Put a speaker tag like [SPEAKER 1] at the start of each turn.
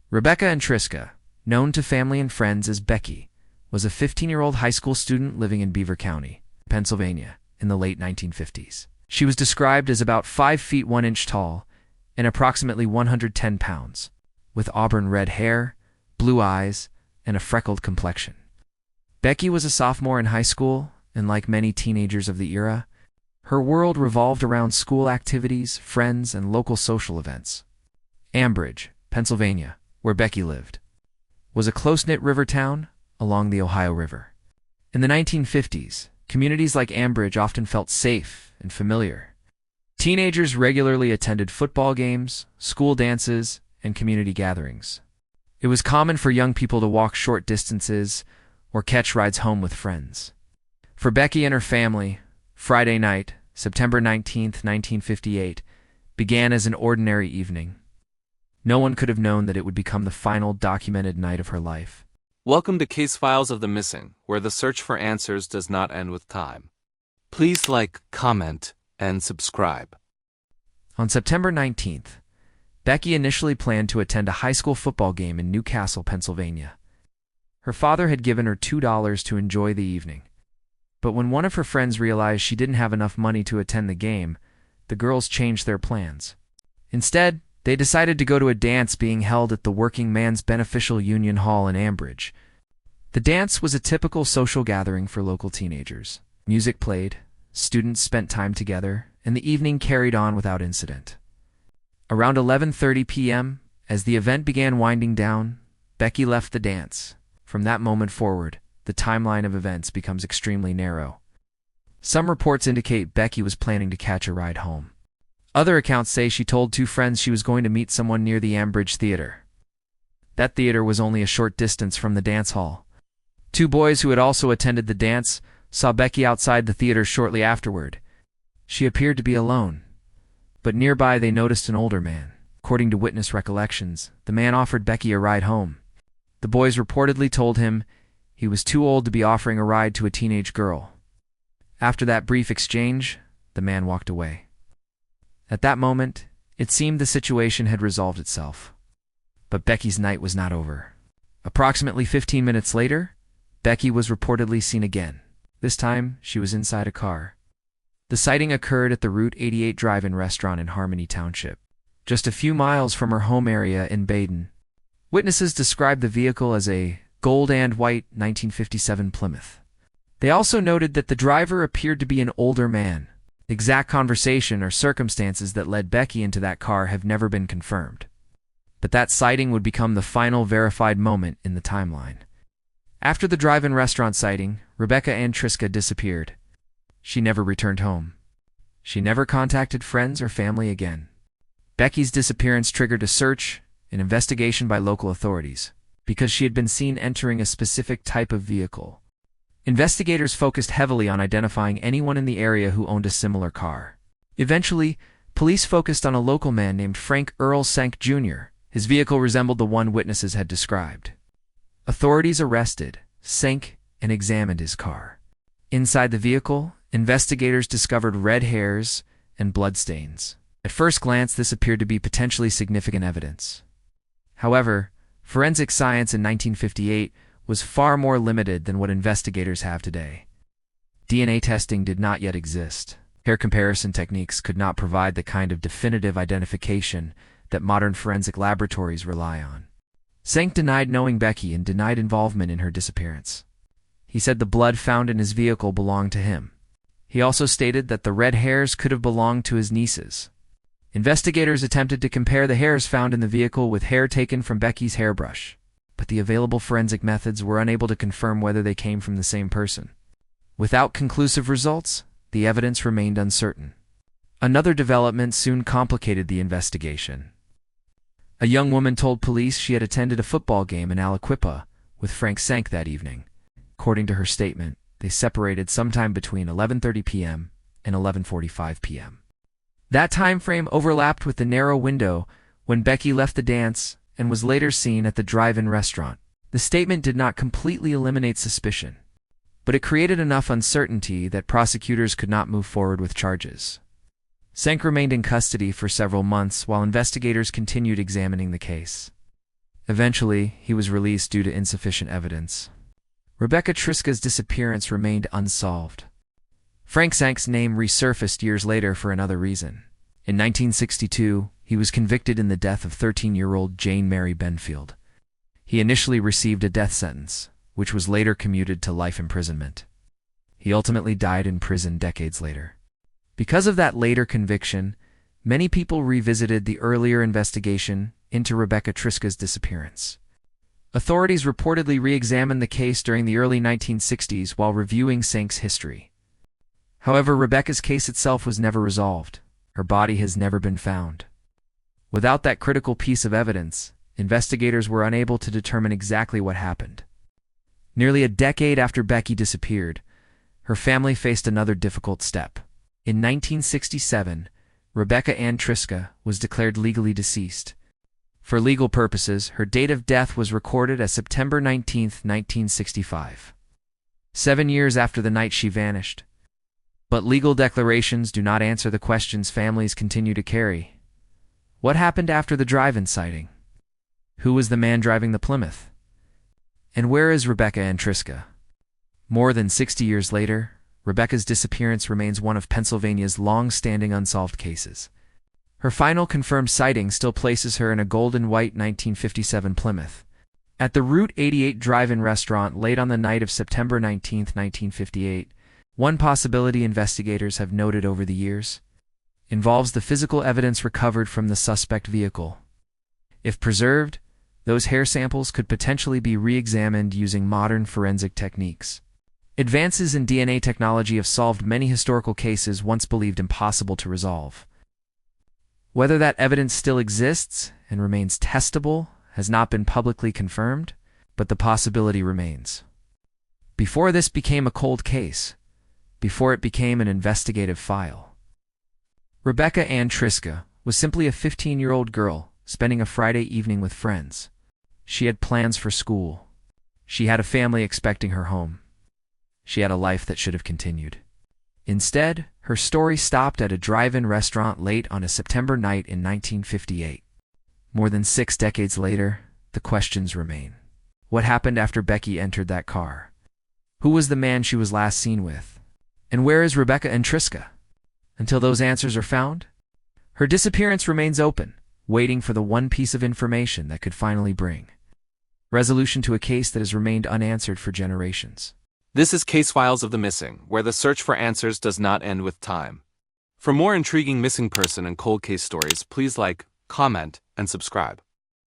[SPEAKER 1] Rebecca Ann Triska, known to family and friends as Becky, was a 15-year-old high school student living in Beaver County, Pennsylvania, in the late 1950s. She was described as about 5 feet 1 inch tall and approximately 110 pounds, with auburn red hair, blue eyes, and a freckled complexion. Becky was a sophomore in high school, and like many teenagers of the era, her world revolved around school activities, friends, and local social events. Ambridge, Pennsylvania, where Becky lived, was a close-knit river town along the Ohio River. In the 1950s, communities like Ambridge often felt safe and familiar. Teenagers regularly attended football games, school dances, and community gatherings. It was common for young people to walk short distances or catch rides home with friends. For Becky and her family, Friday night, September 19, 1958, began as an ordinary evening. No one could have known that it would become the final documented night of her life.
[SPEAKER 2] Welcome to Case Files of the Missing, where the search for answers does not end with time. Please like, comment, and subscribe.
[SPEAKER 1] On September 19th, Becky initially planned to attend a high school football game in Newcastle, Pennsylvania. Her father had given her $2 to enjoy the evening. But when one of her friends realized she didn't have enough money to attend the game, the girls changed their plans. Instead, they decided to go to a dance being held at the Working Man's Beneficial Union Hall in Ambridge. The dance was a typical social gathering for local teenagers. Music played, students spent time together, and the evening carried on without incident. Around 11:30 p.m., as the event began winding down, Becky left the dance. From that moment forward, the timeline of events becomes extremely narrow. Some reports indicate Becky was planning to catch a ride home. Other accounts say she told 2 friends she was going to meet someone near the Ambridge Theater. That theater was only a short distance from the dance hall. 2 boys who had also attended the dance saw Becky outside the theater shortly afterward. She appeared to be alone, but nearby they noticed an older man. According to witness recollections, the man offered Becky a ride home. The boys reportedly told him he was too old to be offering a ride to a teenage girl. After that brief exchange, the man walked away. At that moment, it seemed the situation had resolved itself. But Becky's night was not over. Approximately 15 minutes later, Becky was reportedly seen again. This time, she was inside a car. The sighting occurred at the Route 88 drive-in restaurant in Harmony Township, just a few miles from her home area in Baden. Witnesses described the vehicle as a gold and white 1957 Plymouth. They also noted that the driver appeared to be an older man. Exact conversation or circumstances that led Becky into that car have never been confirmed. But that sighting would become the final verified moment in the timeline. After the drive-in restaurant sighting, Rebecca Ann Triska disappeared. She never returned home. She never contacted friends or family again. Becky's disappearance triggered a search, an investigation by local authorities, because she had been seen entering a specific type of vehicle. Investigators focused heavily on identifying anyone in the area who owned a similar car. Eventually, police focused on a local man named Frank Earl Senk Jr. His vehicle resembled the one witnesses had described. Authorities arrested Senk and examined his car. Inside the vehicle, investigators discovered red hairs and bloodstains. At first glance, this appeared to be potentially significant evidence. However, forensic science in 1958 was far more limited than what investigators have today. DNA testing did not yet exist. Hair comparison techniques could not provide the kind of definitive identification that modern forensic laboratories rely on. Senk denied knowing Becky and denied involvement in her disappearance. He said the blood found in his vehicle belonged to him. He also stated that the red hairs could have belonged to his nieces. Investigators attempted to compare the hairs found in the vehicle with hair taken from Becky's hairbrush, but the available forensic methods were unable to confirm whether they came from the same person. Without conclusive results, the evidence remained uncertain. Another development soon complicated the investigation. A young woman told police she had attended a football game in Aliquippa with Frank Senk that evening. According to her statement, they separated sometime between 11:30 p.m. and 11:45 p.m. That time frame overlapped with the narrow window when Becky left the dance and was later seen at the drive-in restaurant. The statement did not completely eliminate suspicion, but it created enough uncertainty that prosecutors could not move forward with charges. Senk remained in custody for several months while investigators continued examining the case. Eventually, he was released due to insufficient evidence. Rebecca Triska's disappearance remained unsolved. Frank Zank's name resurfaced years later for another reason. In 1962, he was convicted in the death of 13-year-old Jane Mary Benfield. He initially received a death sentence, which was later commuted to life imprisonment. He ultimately died in prison decades later. Because of that later conviction, many people revisited the earlier investigation into Rebecca Triska's disappearance. Authorities reportedly re-examined the case during the early 1960s while reviewing Zank's history. However, Rebecca's case itself was never resolved. Her body has never been found. Without that critical piece of evidence, investigators were unable to determine exactly what happened. Nearly a decade after Becky disappeared, her family faced another difficult step. In 1967, Rebecca Ann Triska was declared legally deceased. For legal purposes, her date of death was recorded as September 19, 1965. 7 years after the night she vanished. But legal declarations do not answer the questions families continue to carry. What happened after the drive-in sighting? Who was the man driving the Plymouth? And where is Rebecca Ann Triska? More than 60 years later, Rebecca's disappearance remains one of Pennsylvania's long-standing unsolved cases. Her final confirmed sighting still places her in a gold-and-white 1957 Plymouth, at the Route 88 drive-in restaurant late on the night of September 19, 1958. One possibility investigators have noted over the years involves the physical evidence recovered from the suspect vehicle. If preserved, those hair samples could potentially be re-examined using modern forensic techniques. Advances in DNA technology have solved many historical cases once believed impossible to resolve. Whether that evidence still exists and remains testable has not been publicly confirmed, but the possibility remains. Before this became a cold case, before it became an investigative file, Rebecca Ann Triska was simply a 15-year-old girl spending a Friday evening with friends. She had plans for school. She had a family expecting her home. She had a life that should have continued. Instead, her story stopped at a drive-in restaurant late on a September night in 1958. More than 6 decades later, the questions remain. What happened after Becky entered that car? Who was the man she was last seen with? And where is Rebecca Ann Triska? Until those answers are found, her disappearance remains open, waiting for the one piece of information that could finally bring resolution to a case that has remained unanswered for generations.
[SPEAKER 2] This is Case Files of the Missing, where the search for answers does not end with time. For more intriguing missing person and cold case stories, please like, comment, and subscribe.